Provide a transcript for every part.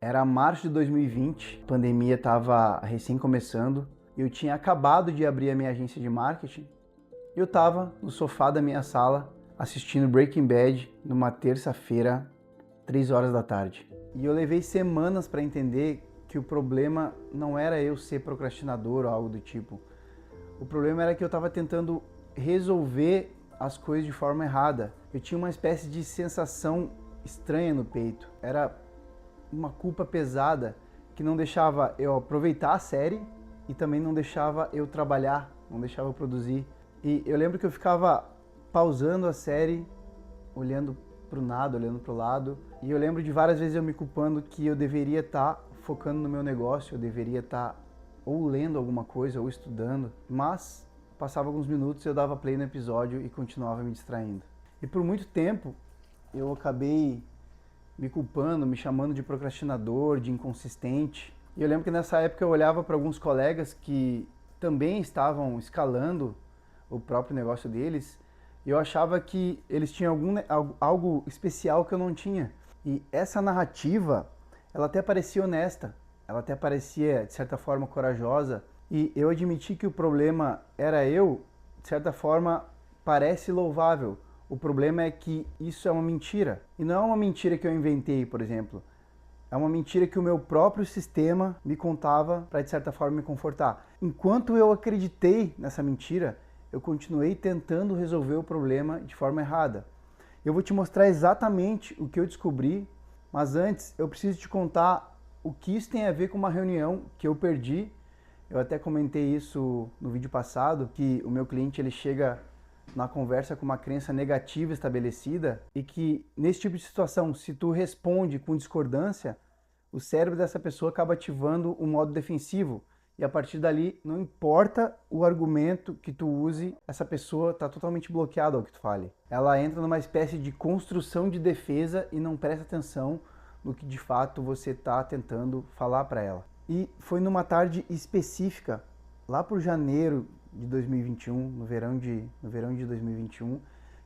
Era março de 2020, a pandemia estava recém começando, eu tinha acabado de abrir a minha agência de marketing e eu estava no sofá da minha sala assistindo Breaking Bad numa terça-feira, 3 horas da tarde. E eu levei semanas para entender que o problema não era eu ser procrastinador ou algo do tipo. O problema era que eu estava tentando resolver as coisas de forma errada. Eu tinha uma espécie de sensação estranha no peito. Era uma culpa pesada que não deixava eu aproveitar a série e também não deixava eu trabalhar, não deixava eu produzir. E eu lembro que eu ficava pausando a série, olhando pro nada, olhando pro lado, e eu lembro de várias vezes eu me culpando que eu deveria estar focando no meu negócio, eu deveria estar ou lendo alguma coisa ou estudando, mas passava alguns minutos, eu dava play no episódio e continuava me distraindo. E por muito tempo eu acabei me culpando, me chamando de procrastinador, de inconsistente. E eu lembro que nessa época eu olhava para alguns colegas que também estavam escalando o próprio negócio deles e eu achava que eles tinham algo especial que eu não tinha. E essa narrativa, ela até parecia honesta, ela até parecia, de certa forma, corajosa. E eu admiti que o problema era eu, de certa forma, parece louvável. O problema é que isso é uma mentira. E não é uma mentira que eu inventei, por exemplo. É uma mentira que o meu próprio sistema me contava para, de certa forma, me confortar. Enquanto eu acreditei nessa mentira, eu continuei tentando resolver o problema de forma errada. Eu vou te mostrar exatamente o que eu descobri, mas antes eu preciso te contar o que isso tem a ver com uma reunião que eu perdi. Eu até comentei isso no vídeo passado, que o meu cliente ele chega na conversa com uma crença negativa estabelecida e que nesse tipo de situação, se tu responde com discordância, o cérebro dessa pessoa acaba ativando o modo defensivo e a partir dali, não importa o argumento que tu use, essa pessoa está totalmente bloqueada ao que tu fale. Ela entra numa espécie de construção de defesa e não presta atenção no que de fato você está tentando falar para ela. E foi numa tarde específica, lá por janeiro de 2021, no verão de 2021,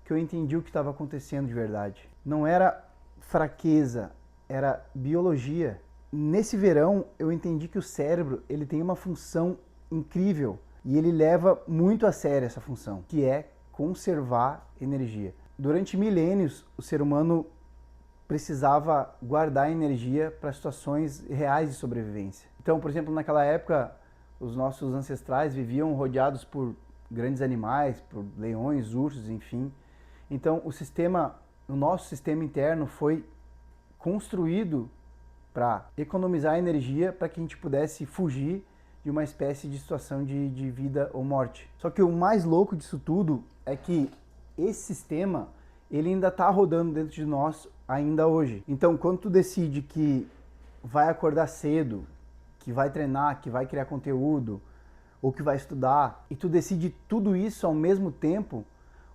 que eu entendi o que estava acontecendo de verdade. Não era fraqueza, era biologia. Nesse verão eu entendi que o cérebro ele tem uma função incrível e ele leva muito a sério essa função, que é conservar energia. Durante milênios, o ser humano precisava guardar energia para situações reais de sobrevivência. Então, por exemplo, naquela época, os nossos ancestrais viviam rodeados por grandes animais, por leões, ursos, enfim. Então, o nosso sistema interno foi construído para economizar energia para que a gente pudesse fugir de uma espécie de situação de vida ou morte. Só que o mais louco disso tudo é que esse sistema ele ainda está rodando dentro de nós ainda hoje. Então, quando tu decide que vai acordar cedo, que vai treinar, que vai criar conteúdo, ou que vai estudar, e tu decide tudo isso ao mesmo tempo,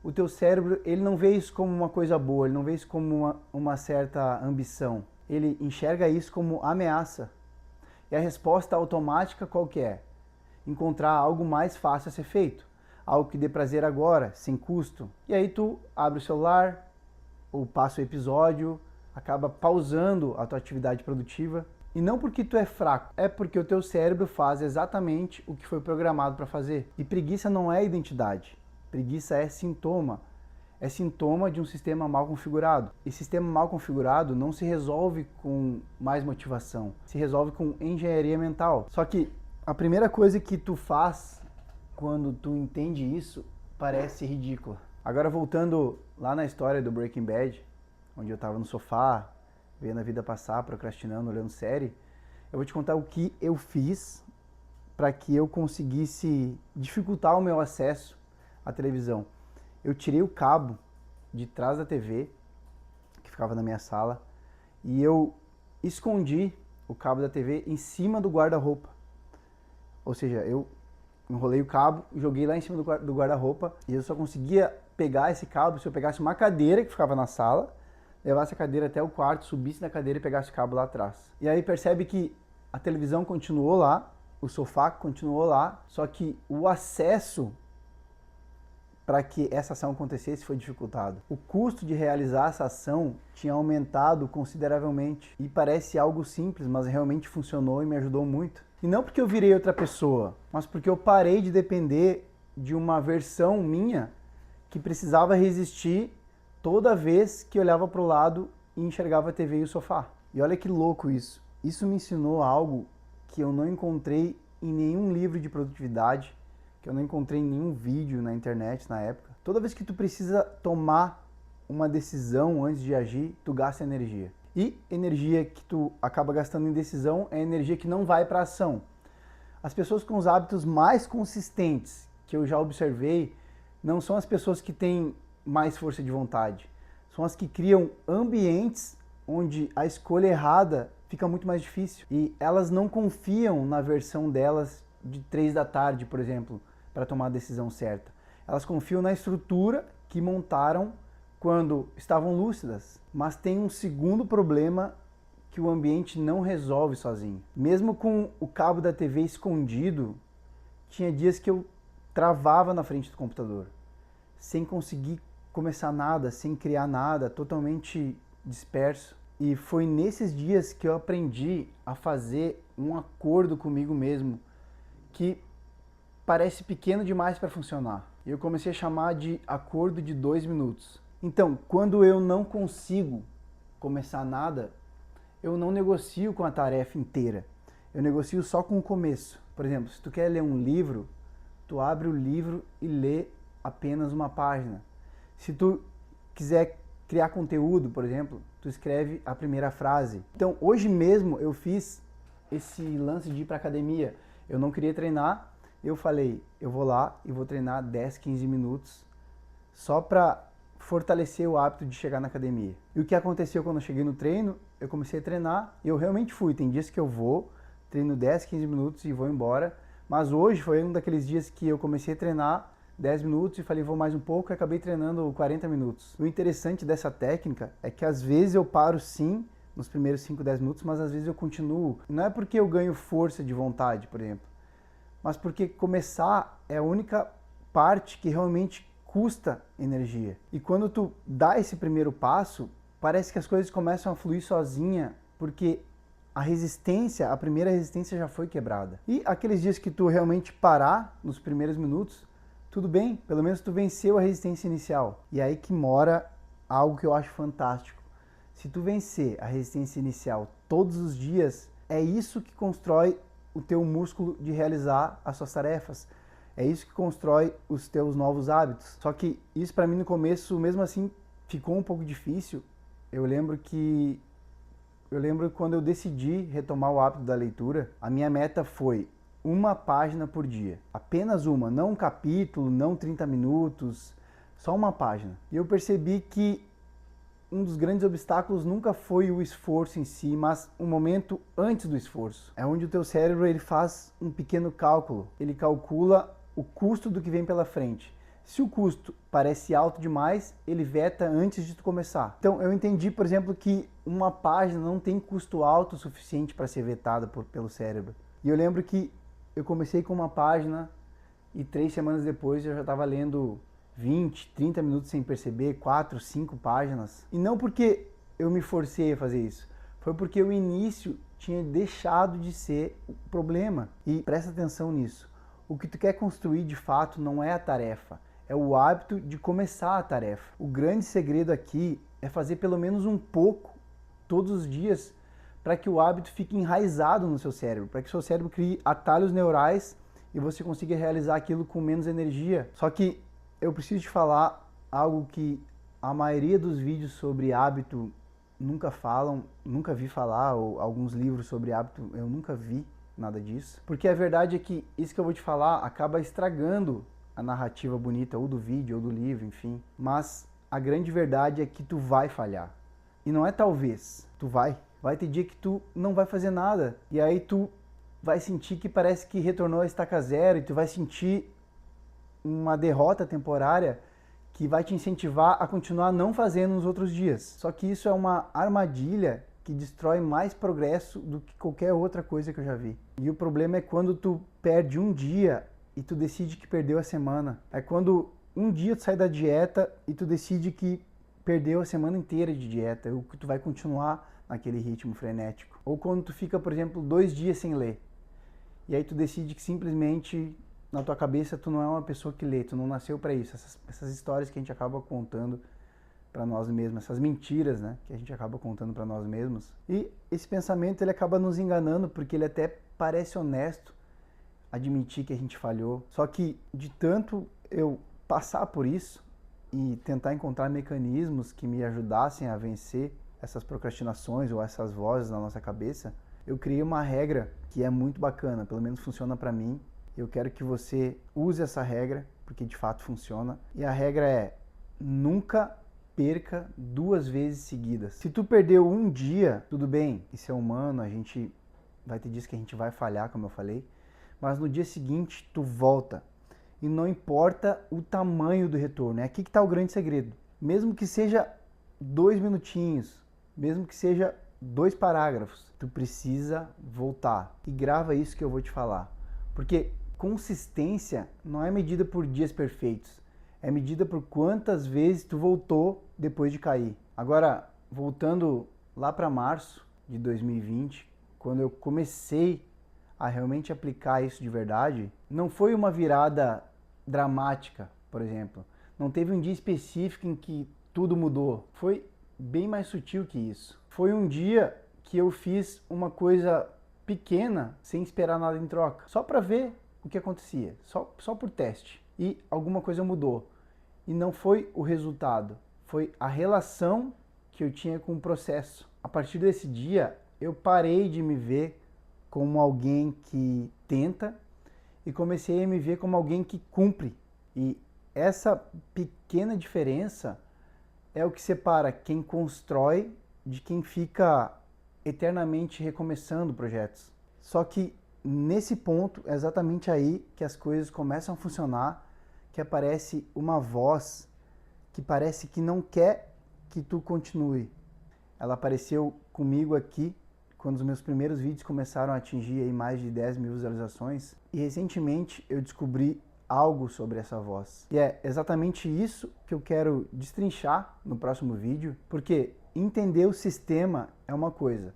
o teu cérebro ele não vê isso como uma coisa boa, ele não vê isso como uma certa ambição. Ele enxerga isso como ameaça. E a resposta automática qual que é? Encontrar algo mais fácil a ser feito. Algo que dê prazer agora, sem custo. E aí tu abre o celular, ou passa o episódio, acaba pausando a tua atividade produtiva. E não porque tu é fraco, é porque o teu cérebro faz exatamente o que foi programado para fazer. E preguiça não é identidade. Preguiça é sintoma. É sintoma de um sistema mal configurado. E sistema mal configurado não se resolve com mais motivação, se resolve com engenharia mental. Só que a primeira coisa que tu faz quando tu entende isso parece ridícula. Agora voltando lá na história do Breaking Bad, onde eu estava no sofá, vendo a vida passar, procrastinando, olhando série, eu vou te contar o que eu fiz para que eu conseguisse dificultar o meu acesso à televisão. Eu tirei o cabo de trás da TV, que ficava na minha sala, e eu escondi o cabo da TV em cima do guarda-roupa. Ou seja, eu enrolei o cabo, joguei lá em cima do guarda-roupa, e eu só conseguia pegar esse cabo se eu pegasse uma cadeira que ficava na sala, levasse a cadeira até o quarto, subisse na cadeira e pegasse o cabo lá atrás. E aí percebe que a televisão continuou lá, o sofá continuou lá, só que o acesso para que essa ação acontecesse foi dificultado. O custo de realizar essa ação tinha aumentado consideravelmente. E parece algo simples, mas realmente funcionou e me ajudou muito. E não porque eu virei outra pessoa, mas porque eu parei de depender de uma versão minha que precisava resistir toda vez que olhava para o lado e enxergava a TV e o sofá. E olha que louco isso. Isso me ensinou algo que eu não encontrei em nenhum livro de produtividade, que eu não encontrei em nenhum vídeo na internet na época. Toda vez que tu precisa tomar uma decisão antes de agir, tu gasta energia. E energia que tu acaba gastando em decisão é energia que não vai para ação. As pessoas com os hábitos mais consistentes que eu já observei não são as pessoas que têm mais força de vontade. São as que criam ambientes onde a escolha errada fica muito mais difícil. E elas não confiam na versão delas de 3 da tarde, por exemplo, para tomar a decisão certa. Elas confiam na estrutura que montaram quando estavam lúcidas. Mas tem um segundo problema que o ambiente não resolve sozinho. Mesmo com o cabo da TV escondido, tinha dias que eu travava na frente do computador, sem conseguir começar nada, sem criar nada, totalmente disperso. E foi nesses dias que eu aprendi a fazer um acordo comigo mesmo, que parece pequeno demais para funcionar. E eu comecei a chamar de acordo de 2 minutos. Então, quando eu não consigo começar nada, eu não negocio com a tarefa inteira. Eu negocio só com o começo. Por exemplo, se tu quer ler um livro, tu abre o livro e lê apenas uma página. Se tu quiser criar conteúdo, por exemplo, tu escreve a primeira frase. Então, hoje mesmo eu fiz esse lance de ir para academia. Eu não queria treinar, eu falei, eu vou lá e vou treinar 10, 15 minutos só para fortalecer o hábito de chegar na academia. E o que aconteceu quando eu cheguei no treino? Eu comecei a treinar e eu realmente fui. Tem dias que eu vou, treino 10, 15 minutos e vou embora. Mas hoje foi um daqueles dias que eu comecei a treinar 10 minutos e falei, vou mais um pouco, e acabei treinando 40 minutos. O interessante dessa técnica é que às vezes eu paro sim nos primeiros 5, 10 minutos, mas às vezes eu continuo. Não é porque eu ganho força de vontade, por exemplo, mas porque começar é a única parte que realmente custa energia. E quando tu dá esse primeiro passo, parece que as coisas começam a fluir sozinha, porque a primeira resistência já foi quebrada. E aqueles dias que tu realmente parar nos primeiros minutos, tudo bem, pelo menos tu venceu a resistência inicial. E aí que mora algo que eu acho fantástico. Se tu vencer a resistência inicial todos os dias, é isso que constrói o teu músculo de realizar as suas tarefas. É isso que constrói os teus novos hábitos. Só que isso para mim no começo, mesmo assim, ficou um pouco difícil. Eu lembro quando eu decidi retomar o hábito da leitura, a minha meta foi uma página por dia. Apenas uma, não um capítulo, não 30 minutos, só uma página. E eu percebi que um dos grandes obstáculos nunca foi o esforço em si, mas um momento antes do esforço. É onde o teu cérebro ele faz um pequeno cálculo. Ele calcula o custo do que vem pela frente. Se o custo parece alto demais, ele veta antes de tu começar. Então eu entendi, por exemplo, que uma página não tem custo alto o suficiente para ser vetada pelo cérebro. E eu lembro que eu comecei com uma página e 3 semanas depois eu já estava lendo 20, 30 minutos sem perceber, 4, 5 páginas. E não porque eu me forcei a fazer isso, foi porque o início tinha deixado de ser o problema. E presta atenção nisso. O que tu quer construir de fato não é a tarefa, é o hábito de começar a tarefa. O grande segredo aqui é fazer pelo menos um pouco todos os dias para que o hábito fique enraizado no seu cérebro, para que o seu cérebro crie atalhos neurais e você consiga realizar aquilo com menos energia. Só que eu preciso te falar algo que a maioria dos vídeos sobre hábito nunca falam, nunca vi falar, ou alguns livros sobre hábito eu nunca vi nada disso. Porque a verdade é que isso que eu vou te falar acaba estragando a narrativa bonita ou do vídeo ou do livro, enfim. Mas a grande verdade é que tu vai falhar. E não é talvez, tu vai. Vai ter dia que tu não vai fazer nada. E aí tu vai sentir que parece que retornou a estaca zero e tu vai sentir uma derrota temporária que vai te incentivar a continuar não fazendo nos outros dias. Só que isso é uma armadilha que destrói mais progresso do que qualquer outra coisa que eu já vi. E o problema é quando tu perde um dia e tu decide que perdeu a semana. É quando um dia tu sai da dieta e tu decide que perdeu a semana inteira de dieta, ou que tu vai continuar naquele ritmo frenético. Ou quando tu fica, por exemplo, 2 dias sem ler. E aí tu decide que simplesmente na tua cabeça tu não é uma pessoa que lê, tu não nasceu para isso. Essas histórias que a gente acaba contando para nós mesmos, essas mentiras, né, que a gente acaba contando para nós mesmos. E esse pensamento ele acaba nos enganando porque ele até parece honesto admitir que a gente falhou. Só que de tanto eu passar por isso e tentar encontrar mecanismos que me ajudassem a vencer essas procrastinações ou essas vozes na nossa cabeça, eu criei uma regra que é muito bacana, pelo menos funciona para mim. Eu quero que você use essa regra, porque de fato funciona. E a regra é: nunca perca 2 vezes seguidas. Se tu perdeu um dia, tudo bem, isso é humano, a gente vai ter dias que a gente vai falhar, como eu falei, mas no dia seguinte tu volta. E não importa o tamanho do retorno, é aqui que está o grande segredo. Mesmo que seja 2 minutinhos, mesmo que seja 2 parágrafos, tu precisa voltar. E grava isso que eu vou te falar. Porque consistência não é medida por dias perfeitos, é medida por quantas vezes tu voltou depois de cair. Agora, voltando lá para março de 2020, quando eu comecei a realmente aplicar isso de verdade, não foi uma virada dramática, por exemplo. Não teve um dia específico em que tudo mudou. Foi bem mais sutil que isso. Foi um dia que eu fiz uma coisa pequena sem esperar nada em troca, só para ver o que acontecia, só por teste. E alguma coisa mudou. E não foi o resultado, foi a relação que eu tinha com o processo. A partir desse dia, eu parei de me ver como alguém que tenta e comecei a me ver como alguém que cumpre. E essa pequena diferença é o que separa quem constrói de quem fica eternamente recomeçando projetos. Só que nesse ponto, é exatamente aí que as coisas começam a funcionar, que aparece uma voz que parece que não quer que tu continue. Ela apareceu comigo aqui quando os meus primeiros vídeos começaram a atingir aí mais de 10 mil visualizações. E recentemente eu descobri algo sobre essa voz. E é exatamente isso que eu quero destrinchar no próximo vídeo, porque entender o sistema é uma coisa.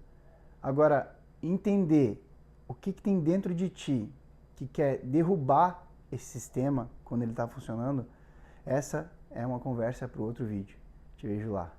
Agora, entender o que tem dentro de ti que quer derrubar esse sistema quando ele está funcionando, essa é uma conversa para o outro vídeo. Te vejo lá.